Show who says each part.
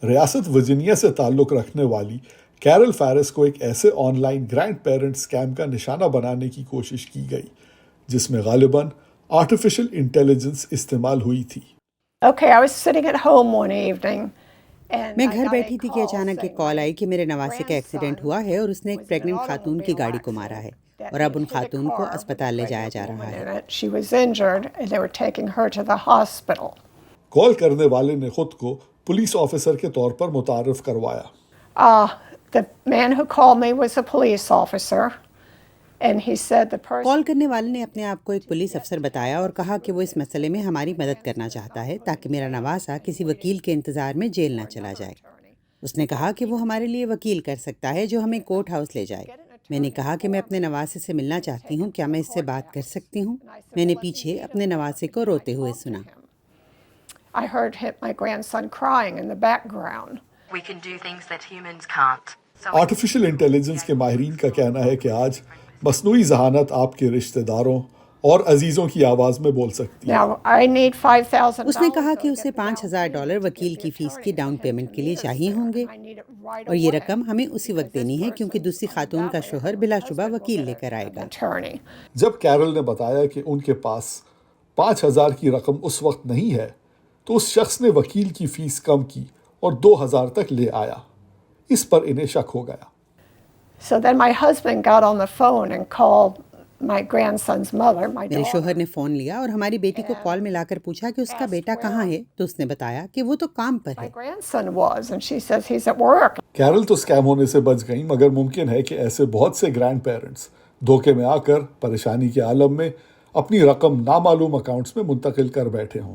Speaker 1: ریاست ورجینیا سے تعلق رکھنے والی کیرل فیرس کو ایک ایسے on line grand parent scheme کا نشانہ بنانے کی کوشش کی گئی جس میں غالباً آرٹیفیشل انٹیلیجنس استعمال ہوئی تھی۔
Speaker 2: Okay, I was sitting at home one evening and
Speaker 3: میں
Speaker 2: I
Speaker 3: گھر
Speaker 2: got a
Speaker 3: بیٹھی تھی کہ
Speaker 2: call
Speaker 3: اچانک ایک
Speaker 2: saying
Speaker 3: کال
Speaker 2: my
Speaker 3: آئی کہ میرے نواسے کا ایکسیڈنٹ ہوا ہے اور اس نے ایک
Speaker 2: was in
Speaker 3: پریگننٹ
Speaker 2: an
Speaker 3: خاتون کی گاڑی کو مارا ہے اور اب ان خاتون کو اسپتال لے جایا جا رہا ہے۔
Speaker 2: She was injured and they were taking her to the hospital.
Speaker 1: کال کرنے والے نے خود کو پولیس آفیسر کے طور پر متعارف کروایا۔
Speaker 2: The man who called me was a police officer and he said the person
Speaker 3: کال کرنے والے نے اپنے آپ کو ایک پولیس افسر بتایا اور کہا کہ وہ اس مسئلے میں ہماری مدد کرنا چاہتا ہے تاکہ میرا نواسا کسی وکیل کے انتظار میں جیل نہ چلا جائے۔ اس نے کہا کہ وہ ہمارے لیے وکیل کر سکتا ہے جو ہمیں کورٹ ہاؤس لے جائے۔ میں نے کہا کہ میں اپنے نواسے سے ملنا چاہتی ہوں، کیا میں اس سے بات کر سکتی ہوں؟ میں نے پیچھے اپنے نواسے کو روتے ہوئے سنا۔
Speaker 2: I heard my grandson crying in the background.
Speaker 4: We can do things that humans can't.
Speaker 1: Artificial intelligence کے ماہرین کا کہنا ہے کہ آج مصنوعی ذہانت آپ کے رشتہ داروں اور عزیزوں کی آواز میں بول سکتی ہے۔
Speaker 2: Now I need $5,000.
Speaker 3: اس نے کہا کہ اسے $5,000 وکیل کی فیس کی ڈاؤن پیمنٹ کے لیے چاہیے ہوں گے اور یہ رقم ہمیں اسی وقت دینی ہے کیونکہ دوسری خاتون کا شوہر بلا شبہ وکیل لے کر آئے گا۔
Speaker 2: Attorney.
Speaker 1: جب کیرل نے بتایا کہ ان کے پاس 5,000 کی رقم اس وقت نہیں ہے تو اس شخص نے وکیل کی فیس کم کی اور 2,000 تک لے آیا۔ اس پر انہیں شک ہو گیا۔
Speaker 2: So then my husband got on the phone and called my grandson's mother, my
Speaker 3: میرے
Speaker 2: daughter.
Speaker 3: شوہر نے فون لیا اور ہماری بیٹی کو کال میں لا کر پوچھا کہ اس کا بیٹا کہاں ہے، تو اس نے بتایا کہ وہ تو کام پر ہے۔
Speaker 2: My grandson was, and she says he's at work.
Speaker 1: Kerala تو اسکیم ہونے سے بچ گئیں، مگر ممکن ہے کہ ایسے بہت سے گرینڈ پیرنٹس دھوکے میں آ کر پریشانی کے عالم میں اپنی رقم نامعلوم اکاؤنٹس میں منتقل کر بیٹھے ہوں۔